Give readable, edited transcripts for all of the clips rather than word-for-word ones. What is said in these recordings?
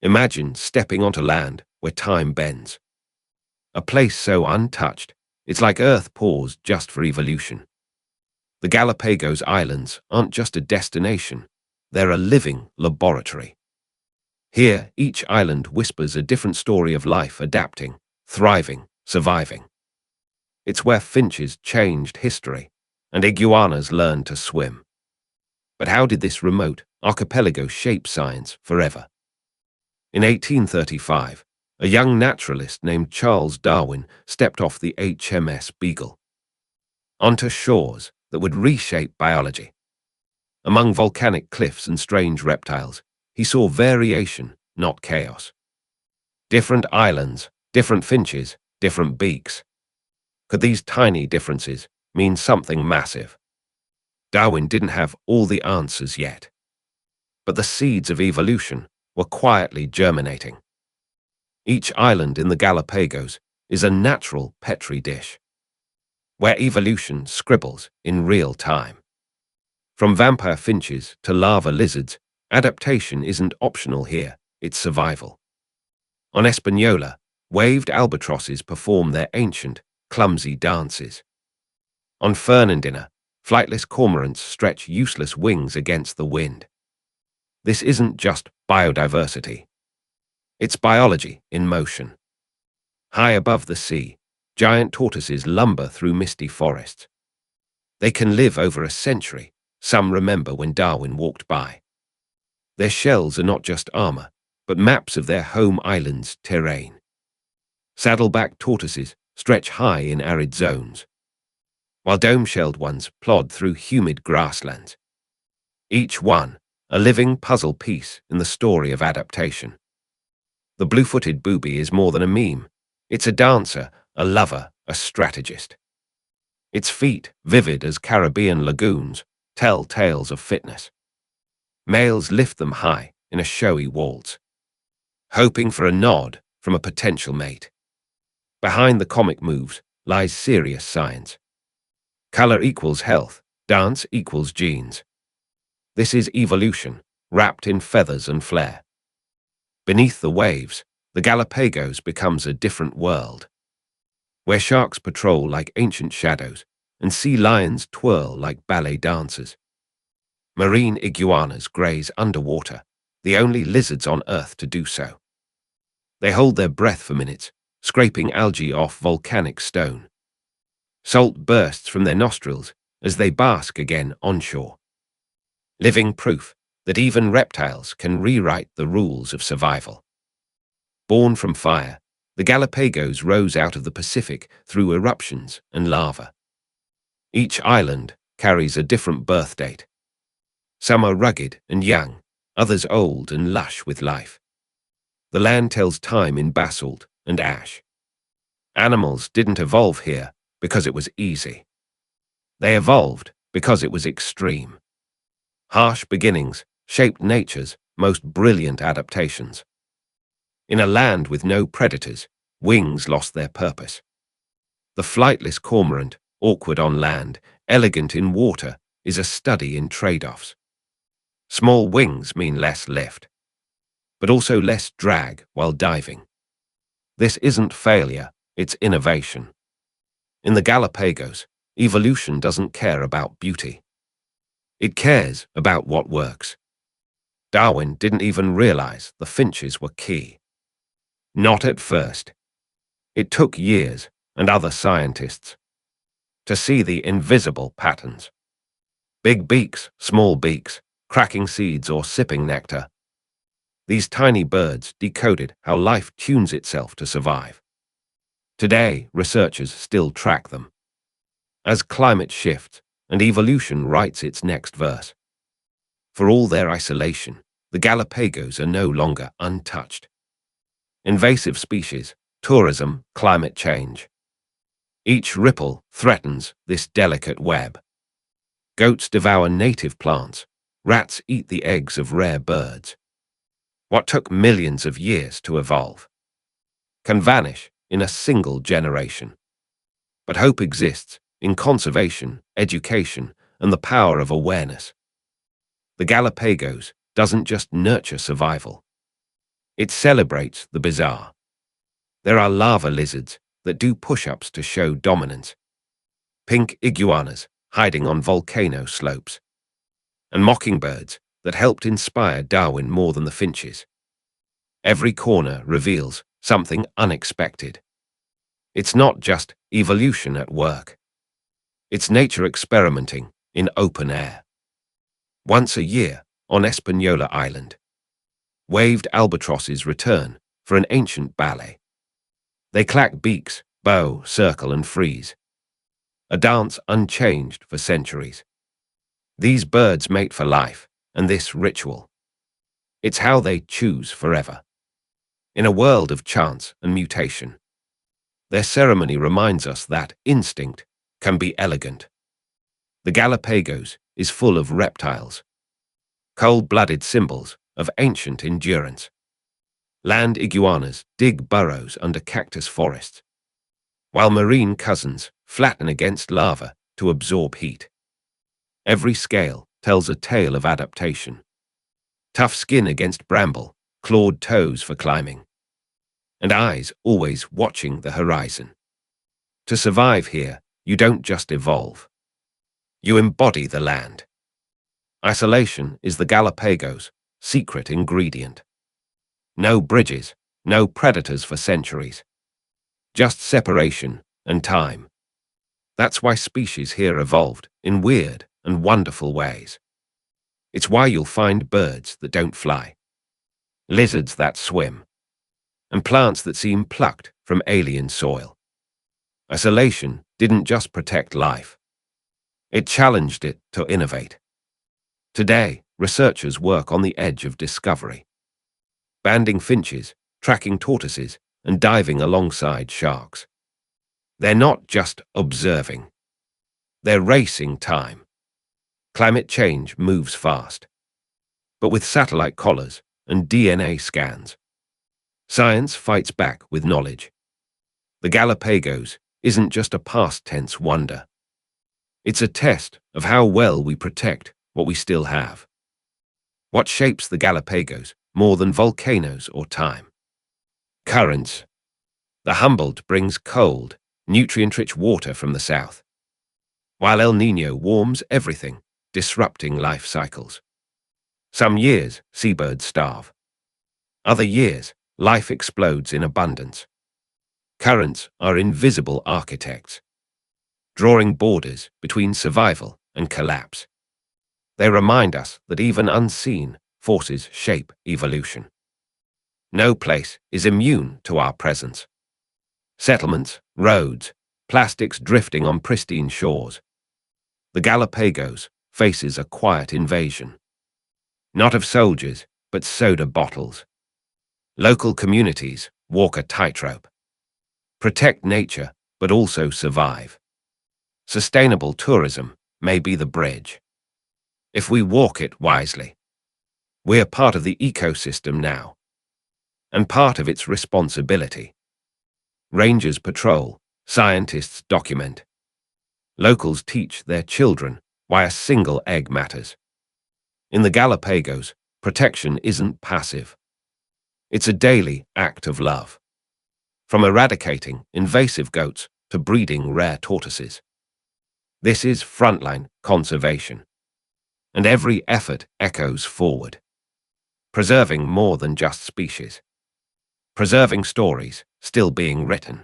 Imagine stepping onto land where time bends. A place so untouched, it's like Earth paused just for evolution. The Galapagos Islands aren't just a destination, they're a living laboratory. Here, each island whispers a different story of life adapting, thriving, surviving. It's where finches changed history and iguanas learned to swim. But how did this remote archipelago shape science forever? In 1835, a young naturalist named Charles Darwin stepped off the HMS Beagle onto shores that would reshape biology. Among volcanic cliffs and strange reptiles, he saw variation, not chaos. Different islands, different finches, different beaks. Could these tiny differences mean something massive? Darwin didn't have all the answers yet, but the seeds of evolution were quietly germinating. Each island in the Galapagos is a natural petri dish, where evolution scribbles in real time. From vampire finches to lava lizards, adaptation isn't optional here, it's survival. On Espanola, waved albatrosses perform their ancient, clumsy dances. On Fernandina, flightless cormorants stretch useless wings against the wind. This isn't just biodiversity. It's biology in motion. High above the sea, giant tortoises lumber through misty forests. They can live over a century, some remember when Darwin walked by. Their shells are not just armor, but maps of their home island's terrain. Saddleback tortoises stretch high in arid zones, while dome-shelled ones plod through humid grasslands. Each one, a living puzzle piece in the story of adaptation. The blue-footed booby is more than a meme. It's a dancer, a lover, a strategist. Its feet, vivid as Caribbean lagoons, tell tales of fitness. Males lift them high in a showy waltz, hoping for a nod from a potential mate. Behind the comic moves lies serious science. Color equals health, dance equals genes. This is evolution, wrapped in feathers and flair. Beneath the waves, the Galapagos becomes a different world, where sharks patrol like ancient shadows and sea lions twirl like ballet dancers. Marine iguanas graze underwater, the only lizards on Earth to do so. They hold their breath for minutes, scraping algae off volcanic stone. Salt bursts from their nostrils as they bask again onshore. Living proof that even reptiles can rewrite the rules of survival. Born from fire, the Galapagos rose out of the Pacific through eruptions and lava. Each island carries a different birth date. Some are rugged and young, others old and lush with life. The land tells time in basalt and ash. Animals didn't evolve here because it was easy. They evolved because it was extreme. Harsh beginnings shaped nature's most brilliant adaptations. In a land with no predators, wings lost their purpose. The flightless cormorant, awkward on land, elegant in water, is a study in trade-offs. Small wings mean less lift, but also less drag while diving. This isn't failure, it's innovation. In the Galapagos, evolution doesn't care about beauty. It cares about what works. Darwin didn't even realize the finches were key. Not at first. It took years, and other scientists, to see the invisible patterns. Big beaks, small beaks, cracking seeds or sipping nectar. These tiny birds decoded how life tunes itself to survive. Today, researchers still track them. As climate shifts and evolution writes its next verse. For all their isolation, the Galapagos are no longer untouched. Invasive species, tourism, climate change. Each ripple threatens this delicate web. Goats devour native plants, rats eat the eggs of rare birds. What took millions of years to evolve can vanish in a single generation. But hope exists in conservation, education, and the power of awareness. The Galapagos doesn't just nurture survival. It celebrates the bizarre. There are lava lizards that do push-ups to show dominance, pink iguanas hiding on volcano slopes, and mockingbirds that helped inspire Darwin more than the finches. Every corner reveals something unexpected. It's not just evolution at work. It's nature experimenting in open air. Once a year, on Espanola Island, waved albatrosses return for an ancient ballet. They clack beaks, bow, circle, and freeze, a dance unchanged for centuries. These birds mate for life, and this ritual. It's how they choose forever. In a world of chance and mutation, their ceremony reminds us that instinct can be elegant. The Galápagos is full of reptiles, cold-blooded symbols of ancient endurance. Land iguanas dig burrows under cactus forests, while marine cousins flatten against lava to absorb heat. Every scale tells a tale of adaptation. Tough skin against bramble, clawed toes for climbing, and eyes always watching the horizon. To survive here, you don't just evolve. You embody the land. Isolation is the Galápagos' secret ingredient. No bridges, no predators for centuries. Just separation and time. That's why species here evolved in weird and wonderful ways. It's why you'll find birds that don't fly, lizards that swim, and plants that seem plucked from alien soil. Isolation didn't just protect life. It challenged it to innovate. Today, researchers work on the edge of discovery, banding finches, tracking tortoises, and diving alongside sharks. They're not just observing. They're racing time. Climate change moves fast. But with satellite collars and DNA scans, science fights back with knowledge. The Galápagos isn't just a past tense wonder. It's a test of how well we protect what we still have. What shapes the Galápagos more than volcanoes or time? Currents. The Humboldt brings cold, nutrient-rich water from the south, while El Niño warms everything, disrupting life cycles. Some years, seabirds starve. Other years, life explodes in abundance. Currents are invisible architects, drawing borders between survival and collapse. They remind us that even unseen forces shape evolution. No place is immune to our presence. Settlements, roads, plastics drifting on pristine shores. The Galápagos faces a quiet invasion. Not of soldiers, but soda bottles. Local communities walk a tightrope. Protect nature, but also survive. Sustainable tourism may be the bridge, if we walk it wisely. We're part of the ecosystem now, and part of its responsibility. Rangers patrol, scientists document. Locals teach their children why a single egg matters. In the Galápagos, protection isn't passive. It's a daily act of love. From eradicating invasive goats to breeding rare tortoises. This is frontline conservation. And every effort echoes forward. Preserving more than just species. Preserving stories still being written.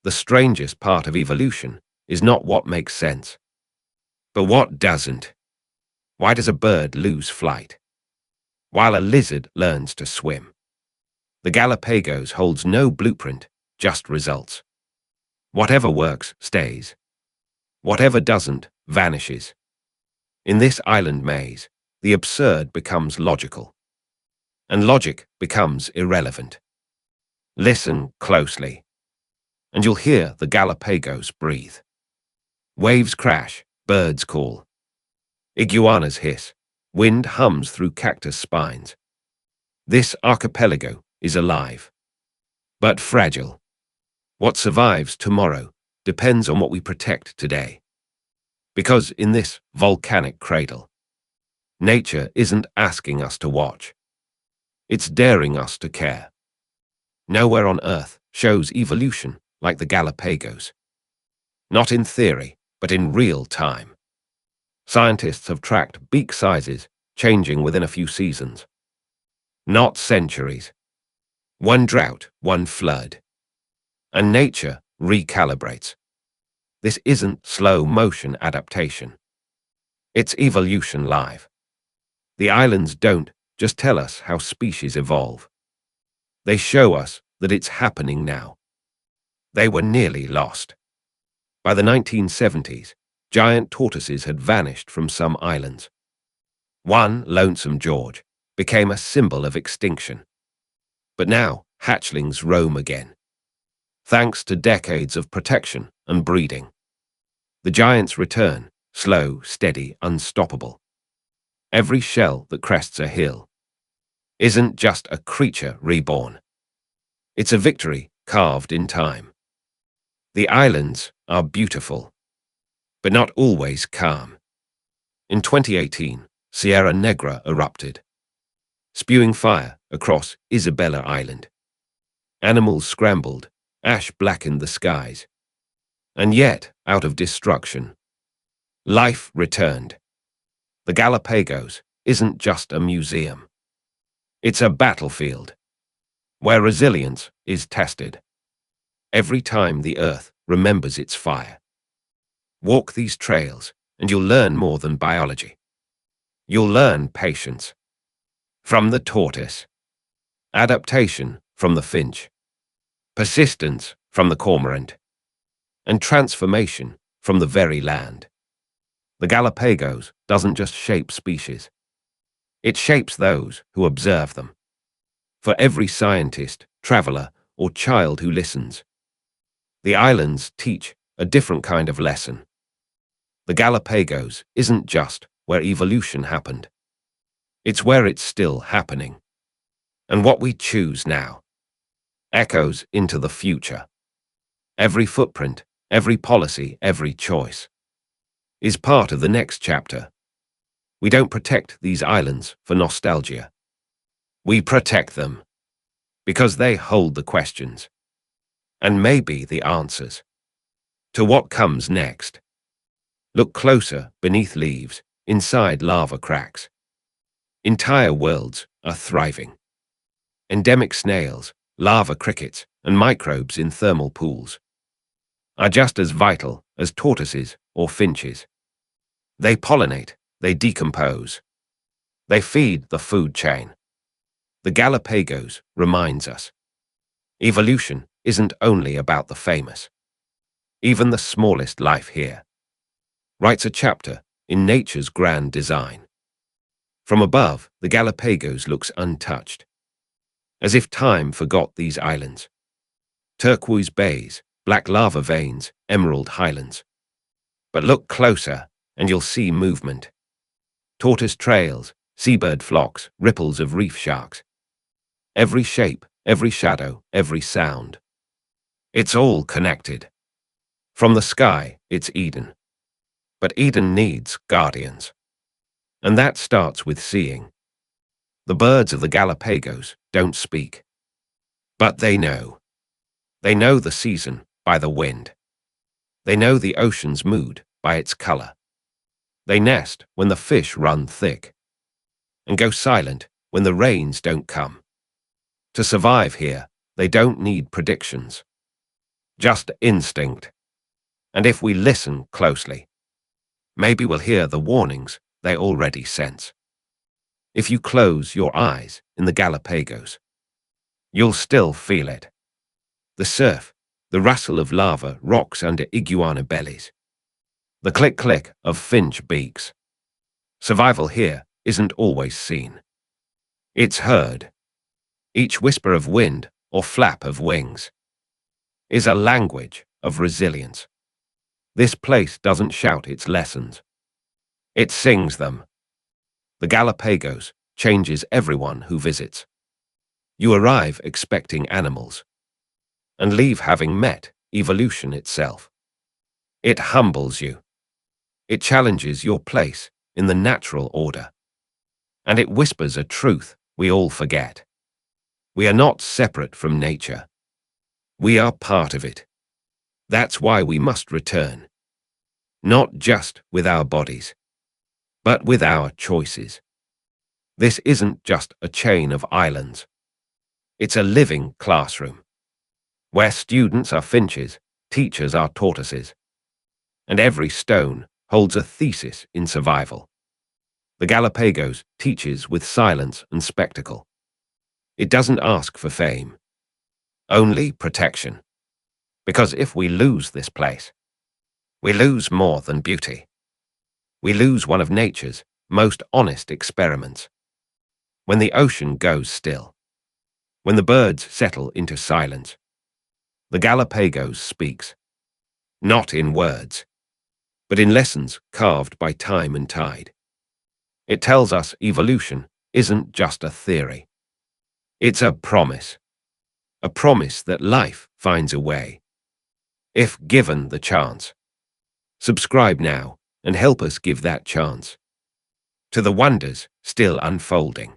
The strangest part of evolution is not what makes sense, but what doesn't. Why does a bird lose flight, while a lizard learns to swim? The Galápagos holds no blueprint, just results. Whatever works stays. Whatever doesn't vanishes. In this island maze, the absurd becomes logical, and logic becomes irrelevant. Listen closely, and you'll hear the Galápagos breathe. Waves crash, birds call. Iguanas hiss, wind hums through cactus spines. This archipelago is alive, but fragile. What survives tomorrow depends on what we protect today. Because in this volcanic cradle, nature isn't asking us to watch. It's daring us to care. Nowhere on Earth shows evolution like the Galapagos. Not in theory, but in real time. Scientists have tracked beak sizes changing within a few seasons. Not centuries. One drought, one flood. And nature recalibrates. This isn't slow-motion adaptation. It's evolution live. The islands don't just tell us how species evolve. They show us that it's happening now. They were nearly lost. By the 1970s, giant tortoises had vanished from some islands. One, Lonesome George, became a symbol of extinction. But now, hatchlings roam again. Thanks to decades of protection and breeding. The giants return, slow, steady, unstoppable. Every shell that crests a hill isn't just a creature reborn. It's a victory carved in time. The islands are beautiful, but not always calm. In 2018, Sierra Negra erupted, spewing fire across Isabella Island. Animals scrambled, ash blackened the skies. And yet, out of destruction, life returned. The Galapagos isn't just a museum. It's a battlefield, where resilience is tested. Every time the Earth remembers its fire. Walk these trails, and you'll learn more than biology. You'll learn patience from the tortoise, adaptation from the finch, persistence from the cormorant, and transformation from the very land. The Galapagos doesn't just shape species. It shapes those who observe them. For every scientist, traveler, or child who listens, the islands teach a different kind of lesson. The Galapagos isn't just where evolution happened. It's where it's still happening. And what we choose now echoes into the future. Every footprint, every policy, every choice is part of the next chapter. We don't protect these islands for nostalgia. We protect them because they hold the questions and maybe the answers to what comes next. Look closer beneath leaves, inside lava cracks. Entire worlds are thriving. Endemic snails, lava crickets, and microbes in thermal pools are just as vital as tortoises or finches. They pollinate, they decompose, they feed the food chain. The Galapagos reminds us, evolution isn't only about the famous. Even the smallest life here writes a chapter in nature's grand design. From above, the Galapagos looks untouched, as if time forgot these islands. Turquoise bays, black lava veins, emerald highlands. But look closer, and you'll see movement. Tortoise trails, seabird flocks, ripples of reef sharks. Every shape, every shadow, every sound. It's all connected. From the sky, it's Eden. But Eden needs guardians. And that starts with seeing. The birds of the Galapagos don't speak. But they know. They know the season by the wind. They know the ocean's mood by its color. They nest when the fish run thick, and go silent when the rains don't come. To survive here, they don't need predictions. Just instinct. And if we listen closely, maybe we'll hear the warnings they already sense. If you close your eyes in the Galapagos, you'll still feel it. The surf, the rustle of lava rocks under iguana bellies, the click-click of finch beaks. Survival here isn't always seen. It's heard. Each whisper of wind or flap of wings is a language of resilience. This place doesn't shout its lessons. It sings them. The Galapagos changes everyone who visits. You arrive expecting animals and leave having met evolution itself. It humbles you. It challenges your place in the natural order. And it whispers a truth we all forget. We are not separate from nature. We are part of it. That's why we must return. Not just with our bodies, but with our choices. This isn't just a chain of islands. It's a living classroom, where students are finches, teachers are tortoises, and every stone holds a thesis in survival. The Galapagos teaches with silence and spectacle. It doesn't ask for fame, only protection. Because if we lose this place, we lose more than beauty. We lose one of nature's most honest experiments. When the ocean goes still, when the birds settle into silence, the Galapagos speaks, not in words, but in lessons carved by time and tide. It tells us evolution isn't just a theory. It's a promise that life finds a way, if given the chance. Subscribe now and help us give that chance to the wonders still unfolding.